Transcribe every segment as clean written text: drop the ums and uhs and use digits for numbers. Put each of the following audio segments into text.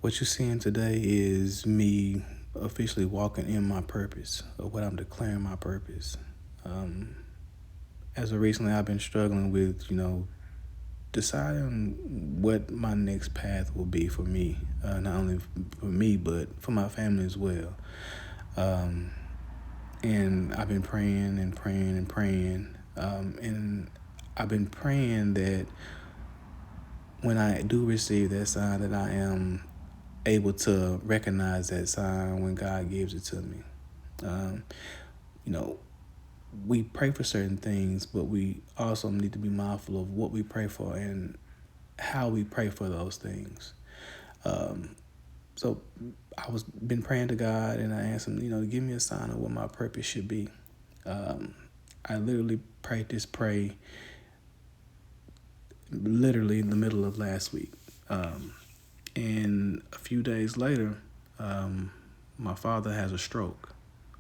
What you're seeing today is me officially walking in my purpose, or what I'm declaring my purpose. Um, as of recently, I've been struggling with, deciding what my next path will be for me, not only for me, but for my family as well. Um, and I've been praying and praying and praying. And I've been praying that when I do receive that sign, that I am able to recognize that sign when God gives it to me. Um, you know, we pray for certain things, but we also need to be mindful of what we pray for and how we pray for those things. Um, so I was been praying to God, and I asked Him, to give me a sign of what my purpose should be. Um, I literally prayed this pray literally in the middle of last week. And a few days later, my father has a stroke.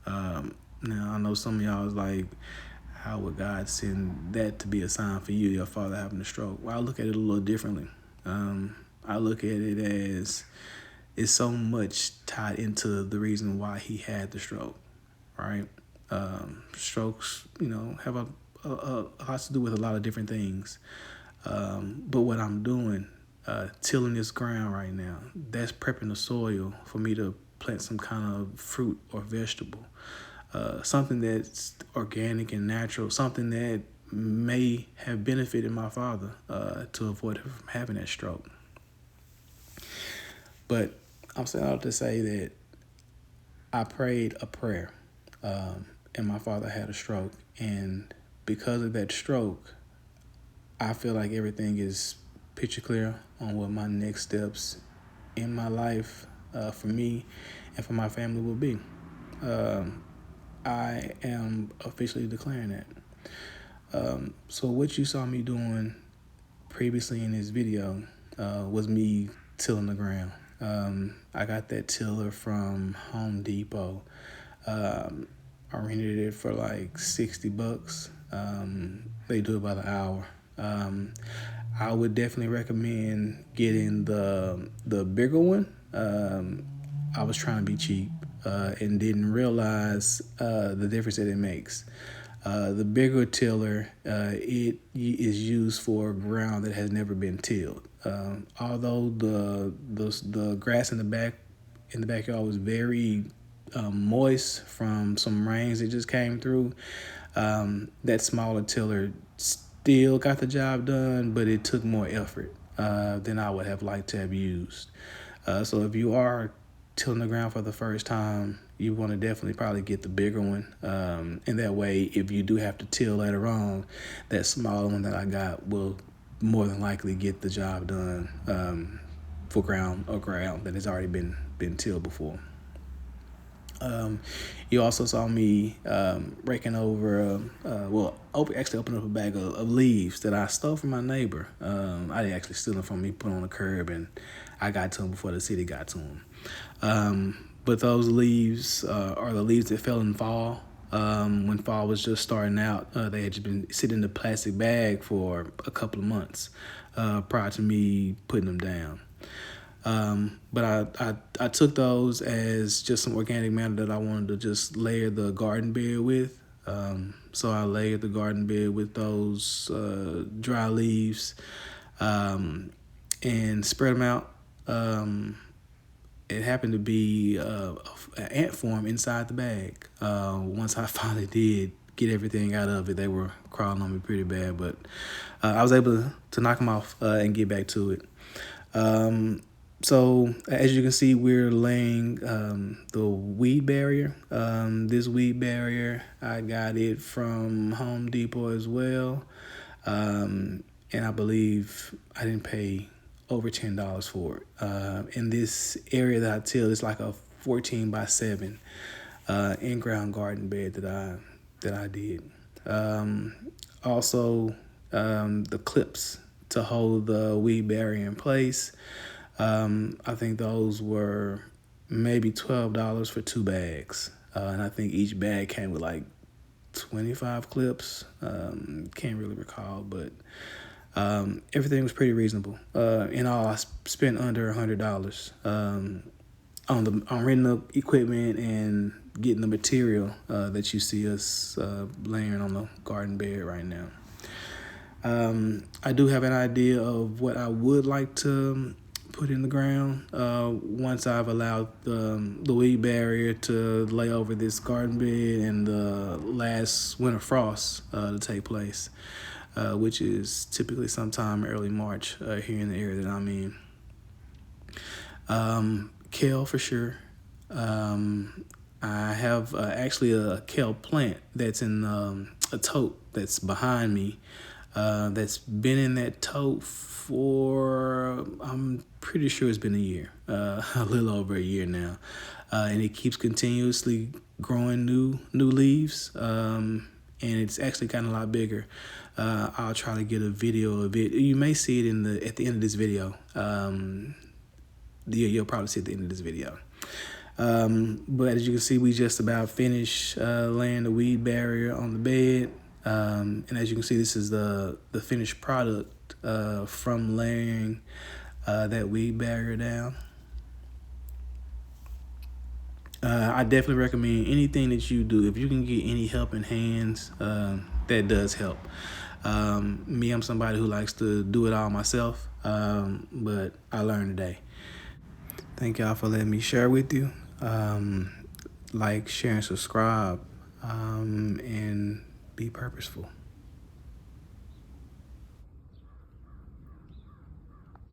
Now, I know some of y'all is like, how would God send that to be a sign for you, your father having a stroke? Well, I look at it a little differently. I look at it as it's so much tied into the reason why he had the stroke, right? Strokes, have a lot to do with a lot of different things. But what I'm doing, tilling this ground right now, that's prepping the soil for me to plant some kind of fruit or vegetable. Something that's organic and natural, something that may have benefited my father to avoid him from having that stroke. But I'm saying all to say that I prayed a prayer, and my father had a stroke. And because of that stroke, I feel like everything is picture clear on what my next steps in my life for me and for my family will be. I am officially declaring that. So what you saw me doing previously in this video was me tilling the ground. I got that tiller from Home Depot. I rented it for like $60. They do it by the hour. I would definitely recommend getting the bigger one. I was trying to be cheap and didn't realize the difference that it makes. The bigger tiller, it is used for ground that has never been tilled. Although the grass in the backyard was very moist from some rains that just came through, that smaller tiller still got the job done, but it took more effort than I would have liked to have used. So if you are tilling the ground for the first time, you want to definitely probably get the bigger one. And that way, if you do have to till later on, that smaller one that I got will more than likely get the job done for ground that has already been tilled before. You also saw me raking over, actually opening up a bag of leaves that I stole from my neighbor. I didn't actually steal them from me, put on the curb, and I got to him before the city got to him. But those leaves are the leaves that fell in fall. When fall was just starting out, they had just been sitting in the plastic bag for a couple of months prior to me putting them down. But I took those as just some organic matter that I wanted to just layer the garden bed with. So I layered the garden bed with those dry leaves and spread them out. It happened to be an ant farm inside the bag. Once I finally did get everything out of it, they were crawling on me pretty bad, but I was able to knock them off and get back to it. So as you can see, we're laying the weed barrier. This weed barrier, I got it from Home Depot as well. And I believe I didn't pay over $10 for it. In this area that I till, it's like a 14x7 in-ground garden bed that I did. Also, the clips to hold the weed barrier in place. I think those were maybe $12 for 2 bags. And I think each bag came with like 25 clips. Can't really recall, but Everything was pretty reasonable. In all, I spent under $100 on renting the equipment and getting the material that you see us layering on the garden bed right now. I do have an idea of what I would like to put in the ground once I've allowed the weed barrier to lay over this garden bed and the last winter frost to take place, which is typically sometime early March here in the area that I'm in. Kale for sure. I have actually a kale plant that's in a tote that's behind me. That's been in that tote for, I'm pretty sure it's been a year, a little over a year now. And it keeps continuously growing new leaves. And it's actually gotten a lot bigger. I'll try to get a video of it. You may see it at the end of this video. You'll probably see it at the end of this video. But as you can see, we just about finished laying the weed barrier on the bed. And as you can see, this is the finished product from laying that weed barrier down. I definitely recommend anything that you do. If you can get any helping hands, that does help. Me, I'm somebody who likes to do it all myself, but I learned today. Thank y'all for letting me share with you. Like, share, and subscribe, and be purposeful.